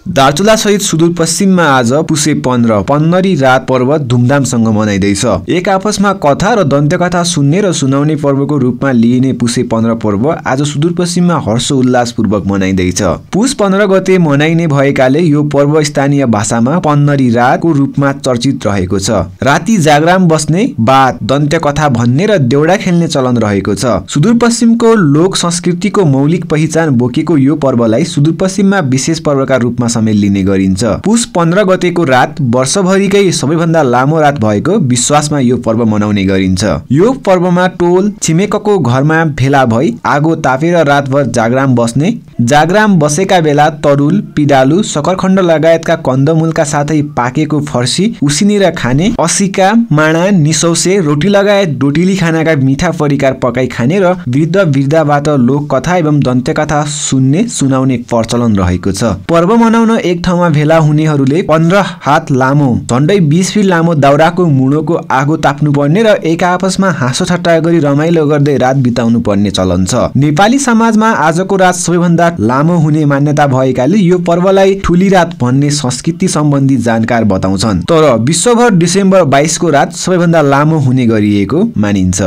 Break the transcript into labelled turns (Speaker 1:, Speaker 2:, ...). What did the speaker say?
Speaker 1: दार्चुला सहित सुदूरपश्चिममा आज पुसे 15 पन्नरी रात पर्व धुमधामसँग मनाइँदैछ। एक आपसमा कथा र दन्त्यकथा सुन्ने र सुनाउने पर्वको रूपमा लिइने पुसे 15 पर्व आज सुदूरपश्चिममा हर्षोल्लासपूर्वक मनाइँदैछ। पुस 15 गते मनाइने भएकाले यो पर्व स्थानीय भाषामा पन्नरी रातको रूपमा चर्चित रहेको छ। राति जागराम बस्ने, बात, दन्त्यकथा भन्ने र देउडा खेल्ने चलन रहेको छ। सुदूरपश्चिमको लोक संस्कृतिको मौलिक पहिचान बोकेको यो पर्वलाई सुदूरपश्चिममा विशेष पर्वका रूपमा समेत लिने गरिन्छ। पुस 15 गतेको रात वर्षभरिकै सबैभन्दा लामो रात भएको विश्वासमा यो पर्व मनाउने गरिन्छ। यो पर्वमा टोल छिमेकको घरमा भेला भई आगो तापेर रातभर जागराम बस्ने, जागराम बसेका बेला तरुल, पिडालु, सकरखण्ड लगायतका कन्दमूलका साथै पाकेको फर्सी उसिनेर खाने, असिका, माणा, निसौसे, रोटी लगायत डोटिली खानाका मिठा परिकार पकाई खाने र वृद्ध वृद्धाबाट लोक कथा एवं दन्त्यकथा सुन्ने सुनाउने प्रचलन रहेको छ। पर्व मनाउन एक ठाउँमा भेला हुनेहरूले 15 हात लामो झण्डै 20 फिट लामो दाउराको मुढोको आगो ताप्नु पर्ने र एक आपसमा हाँसो ठट्टा गरी रमाइलो गर्दै रात बिताउनु पर्ने चलन छ। नेपाली समाजमा आजको रात सबैभन्दा लामो हुने मान्यता भएकाले यो पर्वलाई ठुली रात भन्ने संस्कृति सम्बन्धी जानकार बताउँछन्। तर विश्वभर डिसेम्बर 22 को रात सबैभन्दा लामो हुने गरिएको मानिन्छ।